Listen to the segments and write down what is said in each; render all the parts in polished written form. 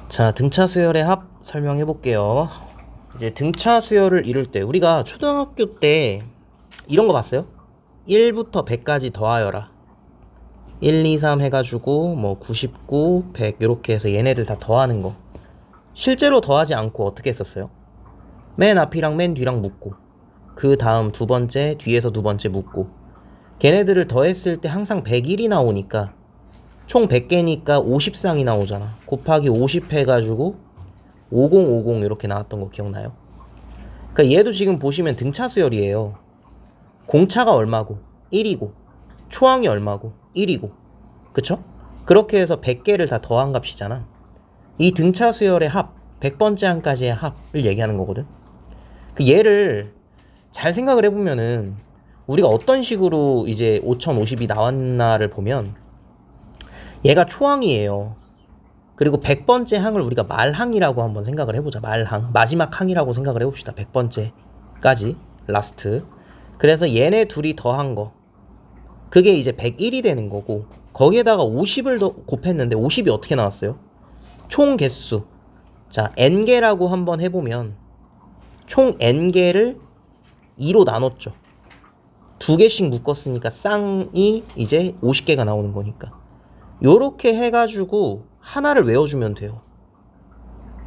자, 등차 수열의 합 설명해 볼게요. 이제 등차 수열을 이룰 때 우리가 초등학교 때 이런 거 봤어요? 1부터 100까지 더하여라. 1, 2, 3 해가지고 뭐 99, 100 이렇게 해서 얘네들 다 더하는 거. 실제로 더하지 않고 어떻게 했었어요? 맨 앞이랑 맨 뒤랑 묶고 그 다음 두 번째, 뒤에서 두 번째 묶고 걔네들을 더했을 때 항상 101이 나오니까 총 100개니까 50쌍이 나오잖아. 곱하기 50 해가지고 5050 이렇게 나왔던 거 기억나요? 그러니까 얘도 지금 보시면 등차 수열이에요. 공차가 얼마고 1이고 초항이 얼마고 1이고 그쵸? 그렇게 해서 100개를 다 더한 값이잖아. 이 등차 수열의 합 100번째 항까지의 합을 얘기하는 거거든. 그 얘를 잘 생각을 해보면은 우리가 어떤 식으로 이제 5050이 나왔나를 보면 얘가 초항이에요. 그리고 100번째 항을 우리가 말항이라고 한번 생각을 해보자. 말항. 마지막 항이라고 생각을 해봅시다. 100번째까지. 라스트. 그래서 얘네 둘이 더한 거. 그게 이제 101이 되는 거고, 거기에다가 50을 더 곱했는데 50이 어떻게 나왔어요? 총 개수. 자, n개라고 한번 해보면 총 n개를 2로 나눴죠. 두 개씩 묶었으니까 쌍이 이제 50개가 나오는 거니까. 요렇게 해가지고 하나를 외워주면 돼요.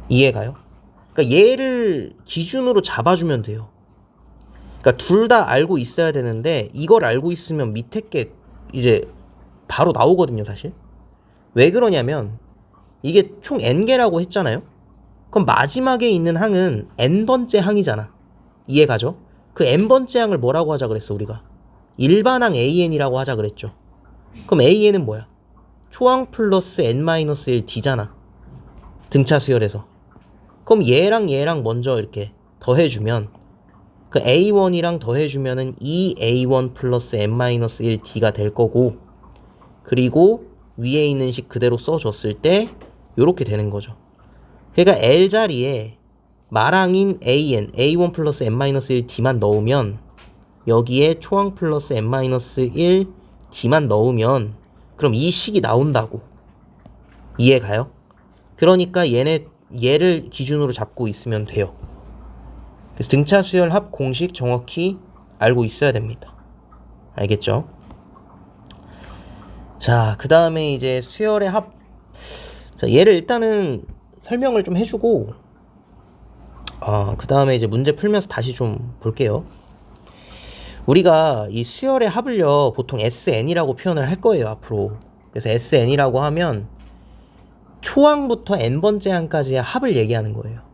이해가요? 그러니까 얘를 기준으로 잡아주면 돼요. 그러니까 둘 다 알고 있어야 되는데 이걸 알고 있으면 밑에 게 이제 바로 나오거든요, 사실. 왜 그러냐면 이게 총 n개라고 했잖아요. 그럼 마지막에 있는 항은 n번째 항이잖아. 이해가죠? 그 n번째 항을 뭐라고 하자 그랬어, 우리가? 일반항 an이라고 하자 그랬죠. 그럼 an은 뭐야? 초항 플러스 n-1 d잖아. 등차 수열에서. 그럼 얘랑 얘랑 먼저 이렇게 더해주면 그 a1이랑 더해주면은 2a1 플러스 n-1 d가 될 거고, 그리고 위에 있는 식 그대로 써줬을 때 요렇게 되는 거죠. 그러니까 l 자리에 말항인 a1 플러스 n-1 d만 넣으면 여기에 초항 플러스 n-1 d만 넣으면 그럼 이 식이 나온다고. 이해가요? 그러니까 얘를 기준으로 잡고 있으면 돼요. 그래서 등차 수열 합 공식 정확히 알고 있어야 됩니다. 알겠죠? 자, 그 다음에 이제 수열의 합. 자, 얘를 일단은 설명을 좀 해주고, 그 다음에 이제 문제 풀면서 다시 좀 볼게요. 우리가 이 수열의 합을요, 보통 SN이라고 표현을 할 거예요, 앞으로. 그래서 SN이라고 하면 초항부터 n번째 항까지의 합을 얘기하는 거예요.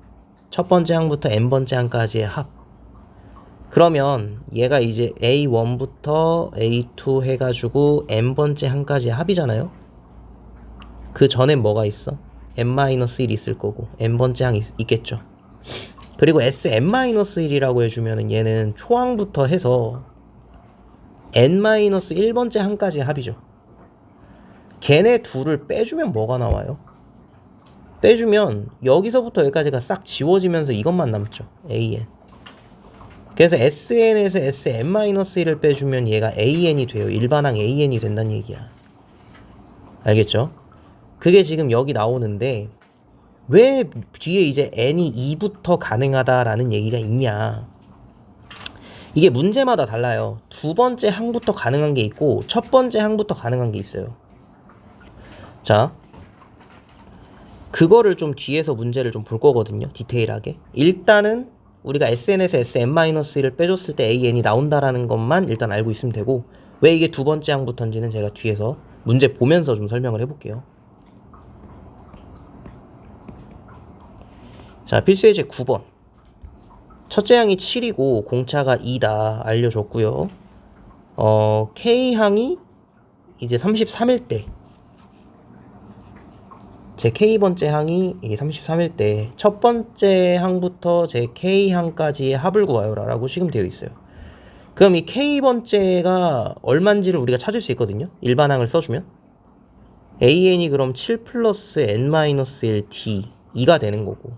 첫 번째 항부터 n번째 항까지의 합. 그러면 얘가 이제 A1부터 A2 해가지고 n번째 항까지의 합이잖아요. 그 전엔 뭐가 있어? n-1 있을 거고 n번째 항 있겠죠. 그리고 Sn-1이라고 해주면은 얘는 초항부터 해서 n-1번째 항까지의 합이죠. 걔네 둘을 빼주면 뭐가 나와요? 빼주면 여기서부터 여기까지가 싹 지워지면서 이것만 남죠. AN. 그래서 SN에서 Sn-1을 빼주면 얘가 AN이 돼요. 일반항 AN이 된다는 얘기야. 알겠죠? 그게 지금 여기 나오는데 왜 뒤에 이제 n이 2부터 가능하다라는 얘기가 있냐. 이게 문제마다 달라요. 두 번째 항부터 가능한 게 있고 첫 번째 항부터 가능한 게 있어요. 자, 그거를 좀 뒤에서 문제를 좀 볼 거거든요. 디테일하게. 일단은 우리가 SN에서 Sn-1을 빼줬을 때 AN이 나온다라는 것만 일단 알고 있으면 되고, 왜 이게 두 번째 항부터인지는 제가 뒤에서 문제 보면서 좀 설명을 해볼게요. 자, 필수 예제 9번. 첫째 항이 7이고 공차가 2다 알려줬고요. K항이 이제 33일 때, 제 K번째 항이 이게 33일 때 첫 번째 항부터 제 K항까지의 합을 구하여라 라고 지금 되어 있어요. 그럼 이 K번째가 얼만지를 우리가 찾을 수 있거든요. 일반항을 써주면 AN이 그럼 7 플러스 n-1 D 2가 되는 거고,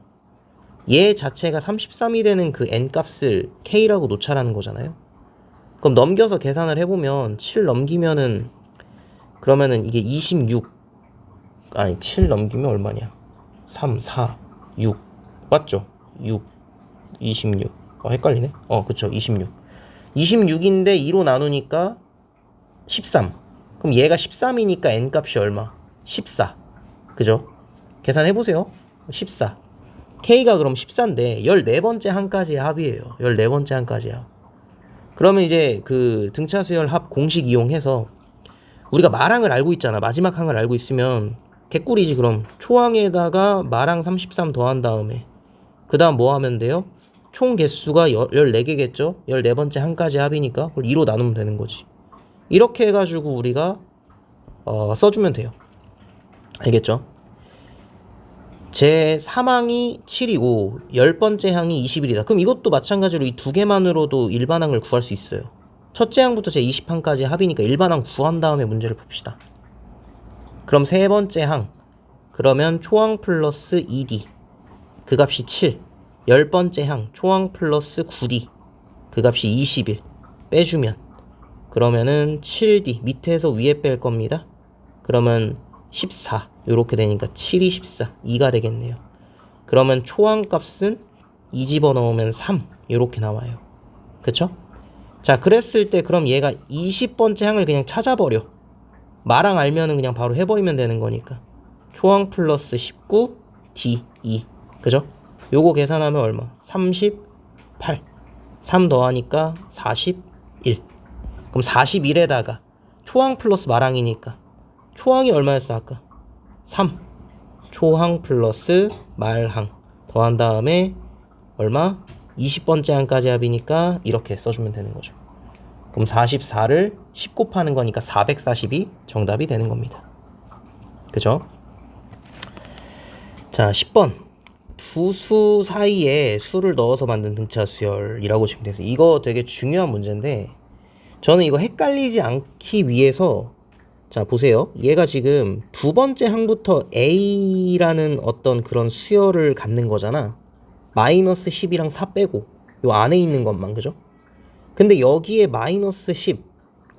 얘 자체가 33이 되는 그 n 값을 K라고 놓자라는 거잖아요. 그럼 넘겨서 계산을 해보면 7 넘기면은 그러면은 이게 26, 아니 7 넘기면 얼마냐, 3, 4, 6 맞죠? 6, 26 헷갈리네. 그쵸. 26 26인데 2로 나누니까 13. 그럼 얘가 13이니까 n값이 얼마? 14. 그죠? 계산해보세요. 14. K가 그럼 14인데 14번째 항까지의 합이에요. 14번째 항까지의 합. 그러면 이제 그 등차 수열 합 공식 이용해서 우리가 마랑을 알고 있잖아. 마지막 항을 알고 있으면 개꿀이지. 그럼 초항에다가 마랑 33 더한 다음에 그 다음 뭐 하면 돼요? 총 개수가 14개겠죠? 14번째 항까지 합이니까 그걸 2로 나누면 되는 거지. 이렇게 해가지고 우리가 써주면 돼요. 알겠죠? 제 3항이 7이고 10번째 항이 21이다. 그럼 이것도 마찬가지로 이 두 개만으로도 일반항을 구할 수 있어요. 첫째 항부터 제 20항까지 합이니까 일반항 구한 다음에 문제를 봅시다. 그럼 세 번째 항 그러면 초항 플러스 2D 그 값이 7. 10번째 항 초항 플러스 9D 그 값이 21 빼주면 그러면은 7D 밑에서 위에 뺄 겁니다. 그러면 14 요렇게 되니까 7이 14 2가 되겠네요. 그러면 초항 값은 2 집어넣으면 3 요렇게 나와요. 그쵸? 자 그랬을 때 그럼 얘가 20번째 항을 그냥 찾아버려. 마랑 알면은 그냥 바로 해버리면 되는 거니까 초항 플러스 19 D2 그죠? 요거 계산하면 얼마? 38 3 더하니까 41. 그럼 41에다가 초항 플러스 마랑이니까 초항이 얼마였어 아까? 3 초항 플러스 말항 더한 다음에 얼마? 20번째 항까지 합이니까 이렇게 써주면 되는 거죠. 그럼 44를 10 곱하는 거니까 440이 정답이 되는 겁니다. 그죠? 자 10번 두 수 사이에 수를 넣어서 만든 등차 수열이라고 보시면 돼서 이거 되게 중요한 문제인데 저는 이거 헷갈리지 않기 위해서 자 보세요. 얘가 지금 두 번째 항부터 A라는 어떤 그런 수열을 갖는 거잖아. 마이너스 10이랑 4 빼고 요 안에 있는 것만 그죠? 근데 여기에 마이너스 10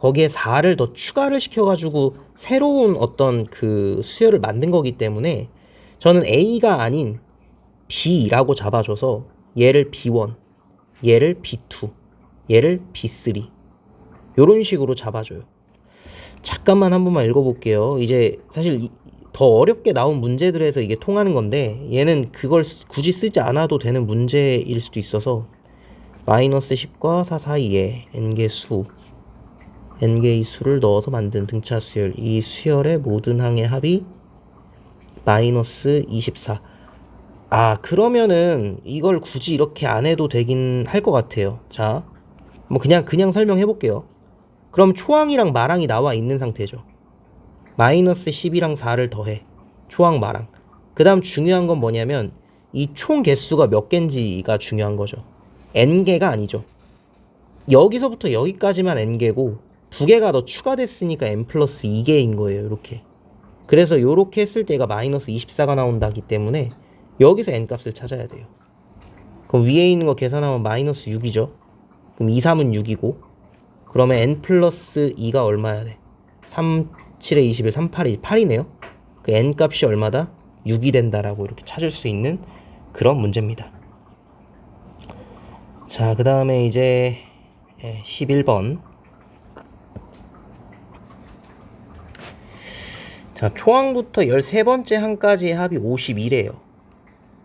거기에 4를 더 추가를 시켜가지고 새로운 어떤 그 수열을 만든 거기 때문에 저는 A가 아닌 B라고 잡아줘서 얘를 B1 얘를 B2 얘를 B3 요런 식으로 잡아줘요. 잠깐만 한 번만 읽어볼게요. 이제 사실 더 어렵게 나온 문제들에서 이게 통하는 건데 얘는 그걸 굳이 쓰지 않아도 되는 문제일 수도 있어서 마이너스 10과 4 사이에 n개의 수를 넣어서 만든 등차 수열 이 수열의 모든 항의 합이 마이너스 24. 그러면은 이걸 굳이 이렇게 안 해도 되긴 할 것 같아요. 자, 뭐 그냥 설명해 볼게요. 그럼 초항이랑 마랑이 나와 있는 상태죠. 마이너스 10이랑 4를 더해. 초항 마랑. 그 다음 중요한 건 뭐냐면 이 총 개수가 몇 개인지가 중요한 거죠. n개가 아니죠. 여기서부터 여기까지만 n개고 두 개가 더 추가됐으니까 n 플러스 2개인 거예요. 이렇게. 그래서 요렇게 했을 때가 마이너스 24가 나온다기 때문에 여기서 n값을 찾아야 돼요. 그럼 위에 있는 거 계산하면 마이너스 6이죠. 그럼 2, 3은 6이고 그러면 n 플러스 2가 얼마야 돼? 3, 7에 21, 3, 8이 8이네요. 그 n 값이 얼마다? 6이 된다라고 이렇게 찾을 수 있는 그런 문제입니다. 자, 그 다음에 이제 11번. 자, 초항부터 13번째 항까지의 합이 51이에요.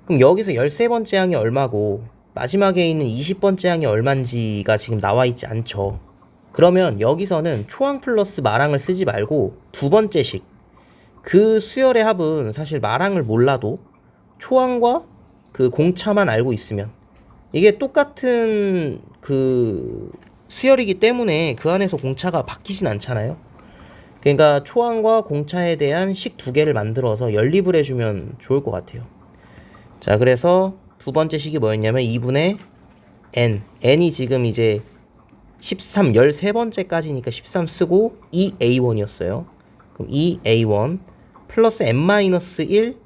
그럼 여기서 13번째 항이 얼마고 마지막에 있는 20번째 항이 얼만지가 지금 나와 있지 않죠. 그러면 여기서는 초항 플러스 마랑을 쓰지 말고 두 번째식 그 수열의 합은 사실 마랑을 몰라도 초항과 그 공차만 알고 있으면 이게 똑같은 그 수열이기 때문에 그 안에서 공차가 바뀌진 않잖아요. 그러니까 초항과 공차에 대한 식 두 개를 만들어서 연립을 해주면 좋을 것 같아요. 자, 그래서 두 번째 식이 뭐였냐면 2분의 n이 지금 이제 13, 13번째까지니까 13 쓰고 2a1이었어요. 그럼 2a1 플러스 n-1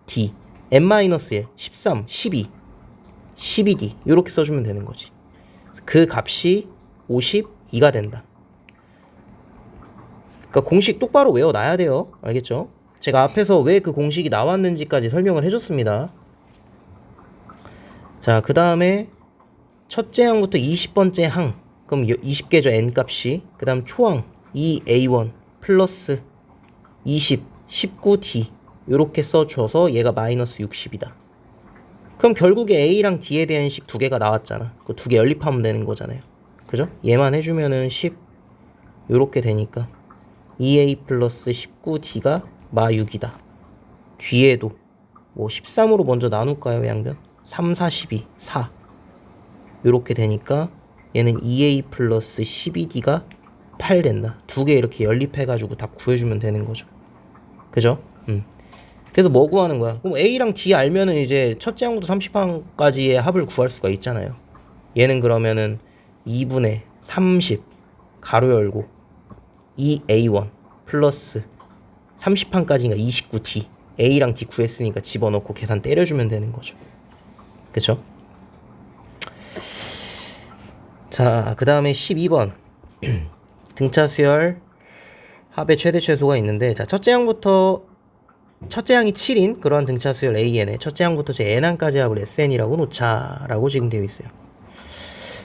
d n-1 13, 12 12d 이렇게 써주면 되는 거지. 그 값이 52가 된다. 그러니까 공식 똑바로 외워놔야 돼요. 알겠죠? 제가 앞에서 왜 그 공식이 나왔는지까지 설명을 해줬습니다. 자, 그 다음에 첫째 항부터 20번째 항, 그럼 20개죠, n값이. 그 다음 초항 2a1 플러스 20, 19d 요렇게 써줘서 얘가 마이너스 60이다. 그럼 결국에 a랑 d에 대한 식 두 개가 나왔잖아. 그 두 개 연립하면 되는 거잖아요. 그죠? 얘만 해주면은 10 요렇게 되니까 2a 플러스 19d가 마 6이다. 뒤에도 뭐 13으로 먼저 나눌까요, 양변? 3, 4, 12, 4 요렇게 되니까 얘는 2a 플러스 12d가 8 된다. 두 개 이렇게 연립해가지고 답 구해주면 되는 거죠. 그죠? 그래서 뭐 구하는 거야? 그럼 a랑 d 알면은 이제 첫째 항부터 30항까지의 합을 구할 수가 있잖아요. 얘는 그러면은 2분의 30 가로 열고 2a1 플러스 30항까지니까 29d a랑 d 구했으니까 집어넣고 계산 때려주면 되는 거죠. 그쵸? 자, 그 다음에 12번 등차 수열 합의 최대 최소가 있는데, 자, 첫째 항이 7인 그러한 등차 수열 AN에 첫째 항부터 제 N항까지 합을 SN이라고 놓자라고 지금 되어 있어요.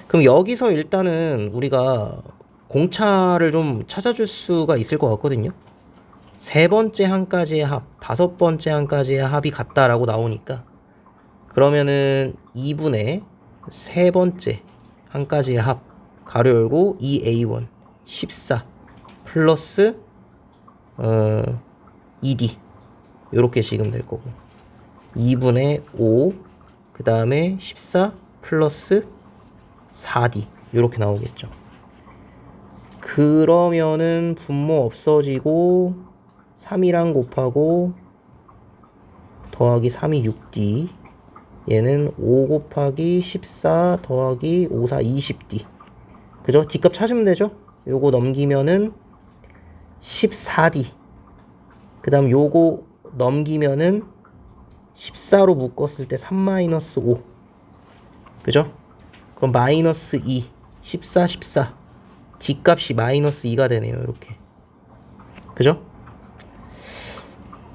그럼 여기서 일단은 우리가 공차를 좀 찾아줄 수가 있을 것 같거든요. 세 번째 항까지의 합, 다섯 번째 항까지의 합이 같다라고 나오니까, 그러면은 2분의 세 번째 항까지의 합 가로 열고 2a1 14 플러스 2d 요렇게 지금 될 거고, 2분의 5 그 다음에 14 플러스 4d 요렇게 나오겠죠. 그러면은 분모 없어지고 3이랑 곱하고 더하기 3이 6d, 얘는 5 곱하기 14 더하기 5, 4, 20d. 그죠? d값 찾으면 되죠? 요거 넘기면은 14d. 그 다음 요거 넘기면은 14로 묶었을 때 3-5. 그죠? 그럼 마이너스 2. 14, 14. d값이 마이너스 2가 되네요. 이렇게. 그죠?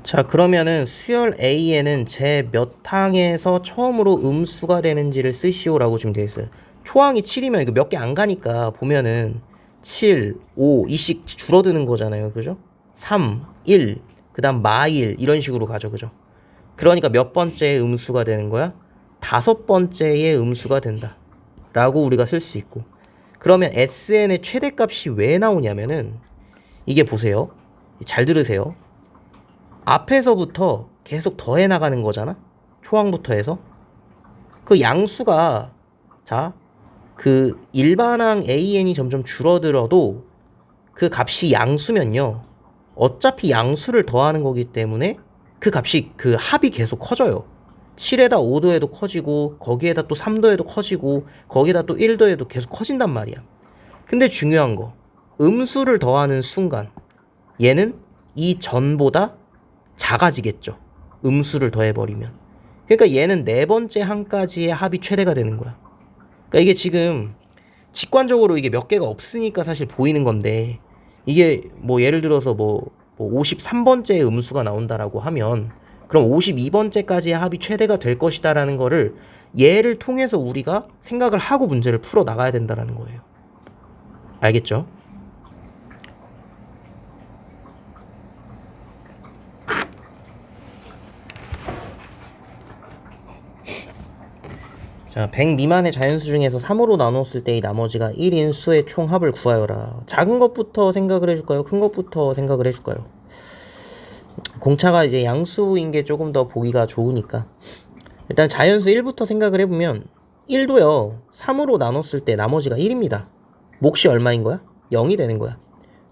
자, 그러면은 수열 A에는 제 몇 항에서 처음으로 음수가 되는지를 쓰시오라고 지금 되어 있어요. 초항이 7이면 이거 몇 개 안 가니까 보면은 7, 5, 2씩 줄어드는 거잖아요. 그죠? 3, 1, 그 다음 마1 이런 식으로 가죠. 그죠? 그러니까 몇 번째의 음수가 되는 거야? 다섯 번째의 음수가 된다 라고 우리가 쓸 수 있고, 그러면 SN의 최대값이 왜 나오냐면은, 이게 보세요. 잘 들으세요. 앞에서부터 계속 더해 나가는 거잖아. 초항부터 해서. 그 양수가, 자, 그 일반항 AN이 점점 줄어들어도 그 값이 양수면요, 어차피 양수를 더하는 거기 때문에 그 값이, 그 합이 계속 커져요. 7에다 5도에도 커지고, 거기에다 또 3도에도 커지고, 거기에다 또 1도에도 계속 커진단 말이야. 근데 중요한 거, 음수를 더하는 순간 얘는 이 전보다 작아지겠죠. 음수를 더해버리면. 그러니까 얘는 네 번째 항까지의 합이 최대가 되는 거야. 그러니까 이게 지금 직관적으로 이게 몇 개가 없으니까 사실 보이는 건데, 이게 뭐 예를 들어서 뭐 53번째 음수가 나온다라고 하면, 그럼 52번째까지의 합이 최대가 될 것이다라는 거를 얘를 통해서 우리가 생각을 하고 문제를 풀어 나가야 된다라는 거예요. 알겠죠? 자, 100 미만의 자연수 중에서 3으로 나눴을 때의 나머지가 1인 수의 총합을 구하여라. 작은 것부터 생각을 해줄까요? 큰 것부터 생각을 해줄까요? 공차가 이제 양수인 게 조금 더 보기가 좋으니까 일단 자연수 1부터 생각을 해보면, 1도요 3으로 나눴을 때 나머지가 1입니다. 몫이 얼마인 거야? 0이 되는 거야.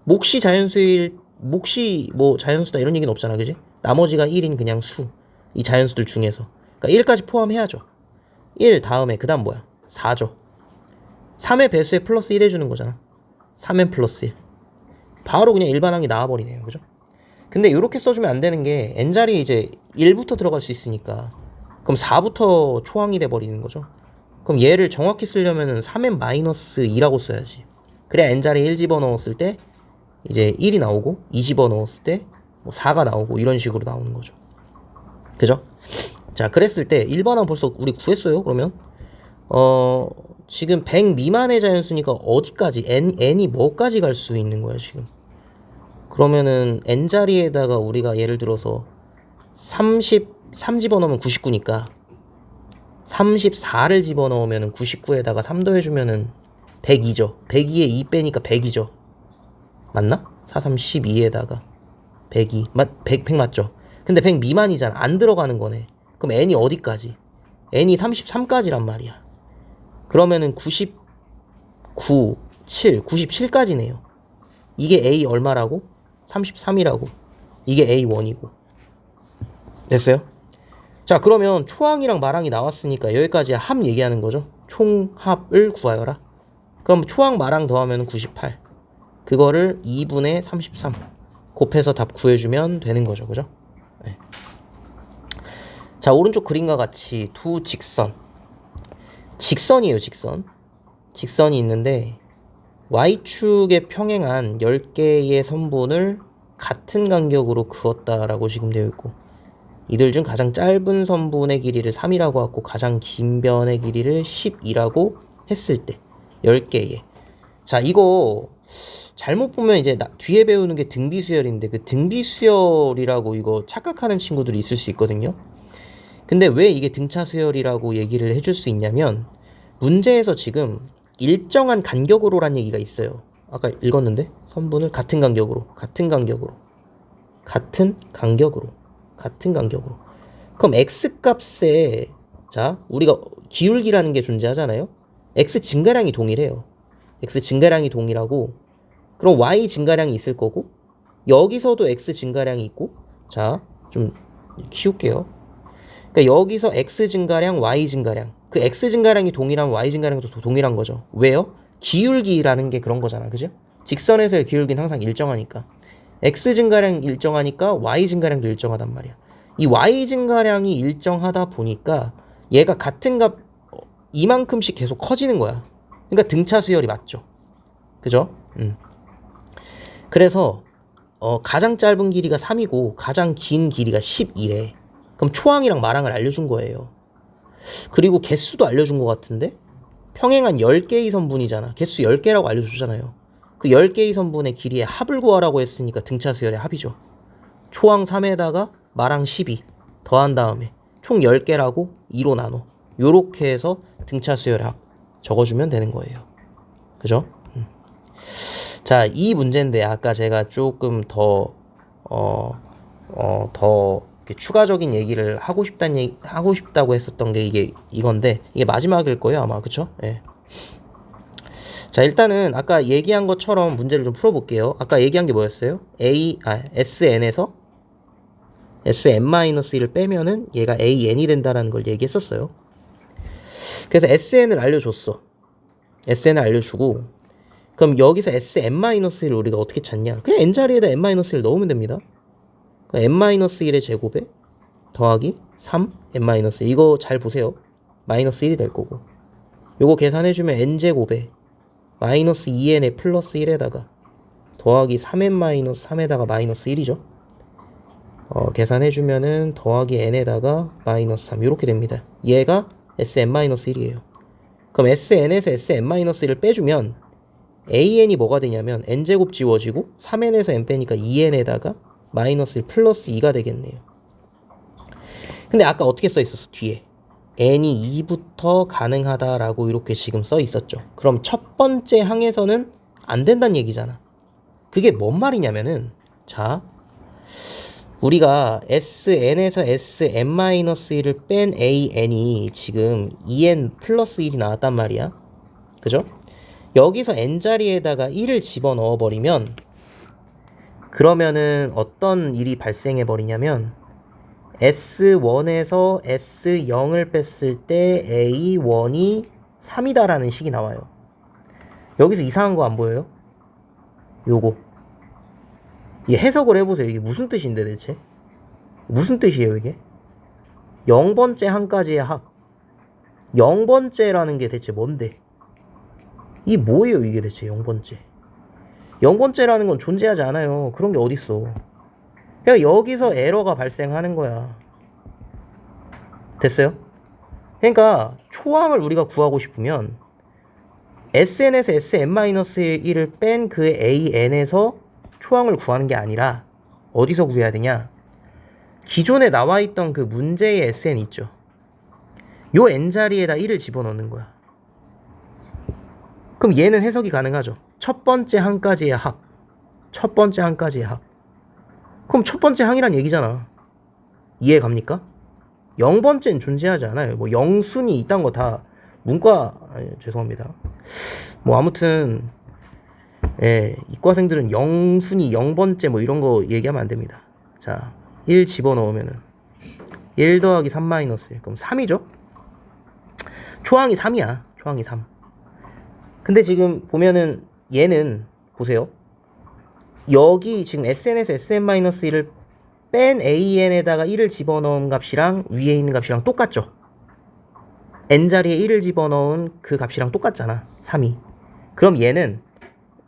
몫이 자연수일, 몫이 뭐 자연수다 이런 얘기는 없잖아, 그지? 나머지가 1인 그냥 수, 이 자연수들 중에서, 그러니까 1까지 포함해야죠. 1 다음에 그 다음 뭐야? 4죠. 3의 배수에 플러스 1 해주는 거잖아. 3n 플러스 1. 바로 그냥 일반항이 나와버리네요. 그죠? 근데 이렇게 써주면 안 되는 게, n자리에 이제 1부터 들어갈 수 있으니까, 그럼 4부터 초항이 돼버리는 거죠. 그럼 얘를 정확히 쓰려면은 3n 마이너스 2라고 써야지. 그래야 n자리에 1 집어넣었을 때 이제 1이 나오고, 2 집어넣었을 때 뭐 4가 나오고 이런 식으로 나오는 거죠. 그죠? 자, 그랬을 때 1번은 벌써 우리 구했어요. 그러면 지금 100 미만의 자연수니까 어디까지 n이 뭐까지 갈 수 있는 거야 지금. 그러면은 n 자리에다가 우리가 예를 들어서 33 집어넣으면 99니까 34를 집어넣으면 99에다가 3 더해주면은 102죠. 102에 2 빼니까 100이죠. 맞나? 4, 3, 12에다가 102. 100 맞죠? 근데 100 미만이잖아. 안 들어가는 거네. 그럼 n이 어디까지? n이 33까지란 말이야. 그러면은 99, 7, 97까지네요. 이게 a 얼마라고? 33이라고. 이게 a1이고. 됐어요? 자, 그러면 초항이랑 마랑이 나왔으니까 여기까지 합 얘기하는 거죠. 총합을 구하여라. 그럼 초항 마랑 더하면 98. 그거를 2분의 33 곱해서 답 구해주면 되는 거죠. 그죠? 네. 자, 오른쪽 그림과 같이 두 직선이에요. 직선이 있는데 y축에 평행한 10개의 선분을 같은 간격으로 그었다라고 지금 되어 있고, 이들 중 가장 짧은 선분의 길이를 3이라고 하고 가장 긴 변의 길이를 12라고 했을 때 10개의. 자, 이거 잘못 보면 이제 뒤에 배우는 게 등비수열인데 그 등비수열이라고 이거 착각하는 친구들이 있을 수 있거든요. 근데 왜 이게 등차수열이라고 얘기를 해줄 수 있냐면 문제에서 지금 일정한 간격으로란 얘기가 있어요. 아까 읽었는데 선분을 같은 간격으로. 그럼 x값에 자 우리가 기울기라는 게 존재하잖아요. x 증가량이 동일해요. x 증가량이 동일하고 그럼 y 증가량이 있을 거고 여기서도 x 증가량이 있고 자 좀 키울게요. 그러니까 여기서 x 증가량, y 증가량 그 x 증가량이 동일하면 y 증가량도 동일한 거죠. 왜요? 기울기라는 게 그런 거잖아. 그죠? 직선에서의 기울기는 항상 일정하니까 x 증가량 일정하니까 y 증가량도 일정하단 말이야. 이 y 증가량이 일정하다 보니까 얘가 같은 값 이만큼씩 계속 커지는 거야. 그러니까 등차 수열이 맞죠. 그죠? 그래서 가장 짧은 길이가 3이고 가장 긴 길이가 12래. 그럼 초항이랑 마랑을 알려준 거예요. 그리고 개수도 알려준 것 같은데 평행한 10개의 선분이잖아. 개수 10개라고 알려줬잖아요. 그 10개의 선분의 길이의 합을 구하라고 했으니까 등차 수열의 합이죠. 초항 3에다가 마랑 12 더한 다음에 총 10개라고 2로 나눠. 요렇게 해서 등차 수열의 합 적어주면 되는 거예요. 그죠? 자, 이 문제인데 아까 제가 조금 더 추가적인 얘기를 하고 싶다고 했었던 게 이건데 이게 마지막일 거예요 아마. 그쵸? 예. 자, 일단은 아까 얘기한 것처럼 문제를 좀 풀어볼게요. 아까 얘기한 게 뭐였어요? SN에서 SN-1을 빼면은 얘가 AN이 된다라는 걸 얘기했었어요. 그래서 SN을 알려줬어. SN을 알려주고 그럼 여기서 SN-1을 우리가 어떻게 찾냐? 그냥 n자리에다 n-1을 넣으면 됩니다. n-1의 제곱에 더하기 3 n-1 이거 잘 보세요. 마이너스 1이 될 거고 요거 계산해주면 n제곱에 마이너스 2n에 플러스 1에다가 더하기 3n-3에다가 마이너스 1이죠. 계산해주면은 더하기 n에다가 마이너스 3 이렇게 됩니다. 얘가 sn-1이에요. 그럼 sn에서 sn-1을 빼주면 an이 뭐가 되냐면 n제곱 지워지고 3n에서 n 빼니까 2n에다가 마이너스 1 플러스 2가 되겠네요. 근데 아까 어떻게 써 있었어? 뒤에 n이 2부터 가능하다라고 이렇게 지금 써 있었죠. 그럼 첫 번째 항에서는 안 된다는 얘기잖아. 그게 뭔 말이냐면은 자 우리가 sn에서 sn-1을 뺀 an이 지금 2n 플러스 1이 나왔단 말이야. 그죠? 여기서 n자리에다가 1을 집어넣어 버리면 그러면은 어떤 일이 발생해 버리냐면 S1에서 S0을 뺐을 때 A1이 3이다라는 식이 나와요. 여기서 이상한 거 안 보여요? 요거 이 해석을 해보세요. 이게 무슨 뜻인데 대체? 무슨 뜻이에요 이게? 0번째 항까지의 합 0번째라는 게 대체 뭔데? 이게 뭐예요 이게 대체 0번째 0번째라는 건 존재하지 않아요. 그런 게 어딨어. 그러니까 여기서 에러가 발생하는 거야. 됐어요? 그러니까 초항을 우리가 구하고 싶으면 SN에서 SM-1을 뺀 그 AN에서 초항을 구하는 게 아니라 어디서 구해야 되냐? 기존에 나와 있던 그 문제의 SN 있죠. 요 N 자리에다 1을 집어넣는 거야. 그럼 얘는 해석이 가능하죠. 첫 번째 항까지의 합. 첫 번째 항까지의 합. 그럼 첫 번째 항이란 얘기잖아. 이해 갑니까? 0번째는 존재하지 않아요. 뭐 0순위 이딴 거 다 문과 죄송합니다. 뭐 아무튼 예, 이과생들은 0순위 0번째 뭐 이런 거 얘기하면 안 됩니다. 자, 1 집어넣으면은 1 더하기 3 마이너스 1 그럼 3이죠? 초항이 3이야. 초항이 3. 근데 지금 보면은 얘는 보세요. 여기 지금 SN에서 SM-1을 뺀 AN에다가 1을 집어넣은 값이랑 위에 있는 값이랑 똑같죠? N자리에 1을 집어넣은 그 값이랑 똑같잖아. 3이. 그럼 얘는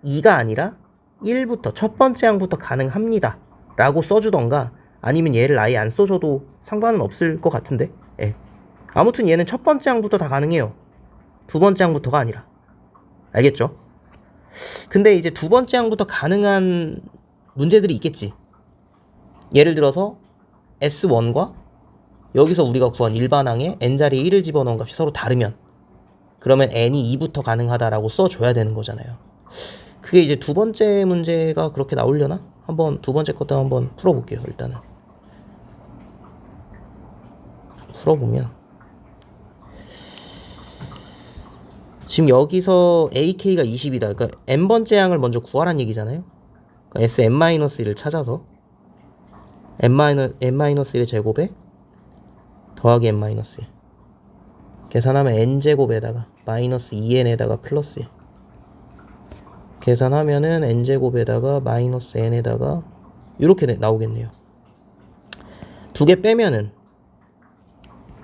2가 아니라 1부터 첫 번째 항부터 가능합니다. 라고 써주던가 아니면 얘를 아예 안 써줘도 상관은 없을 것 같은데. 예. 아무튼 얘는 첫 번째 항부터 다 가능해요. 두 번째 항부터가 아니라. 알겠죠? 근데 이제 두 번째 항부터 가능한 문제들이 있겠지. 예를 들어서 S1과 여기서 우리가 구한 일반항에 N자리에 1을 집어넣은 값이 서로 다르면 그러면 N이 2부터 가능하다라고 써줘야 되는 거잖아요. 그게 이제 두 번째 문제가 그렇게 나오려나? 한번 두 번째 것도 한번 풀어볼게요. 일단은 풀어보면 지금 여기서 AK가 20이다. 그러니까 N번째 항을 먼저 구하란 얘기잖아요. 그러니까 SM-1을 찾아서 N-1의 제곱에 더하기 N-1 계산하면 N제곱에다가 마이너스 2N에다가 플러스 1 계산하면은 N제곱에다가 마이너스 N에다가 이렇게 나오겠네요. 두 개 빼면은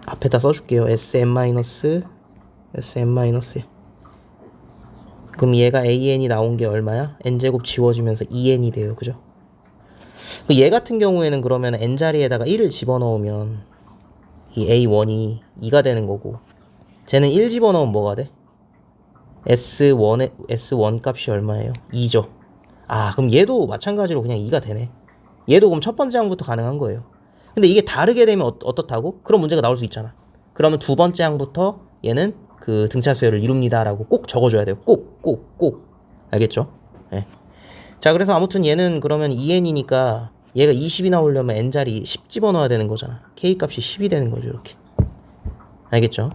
앞에다 써줄게요. SM-1 그럼 얘가 AN이 나온 게 얼마야? N제곱 지워지면서 2N이 돼요. 그죠? 얘 같은 경우에는 그러면 N자리에다가 1을 집어넣으면 이 A1이 2가 되는 거고 쟤는 1 집어넣으면 뭐가 돼? S1 값이 얼마예요? 2죠. 아 그럼 얘도 마찬가지로 그냥 2가 되네. 얘도 그럼 첫 번째 항부터 가능한 거예요. 근데 이게 다르게 되면 어떻다고? 그런 문제가 나올 수 있잖아. 그러면 두 번째 항부터 얘는 그 등차 수열을 이룹니다 라고 꼭 적어줘야 돼요. 꼭 알겠죠? 네. 자 그래서 아무튼 얘는 그러면 2n이니까 얘가 20이 나오려면 n자리 10 집어넣어야 되는 거잖아. k 값이 10이 되는 거죠. 이렇게. 알겠죠?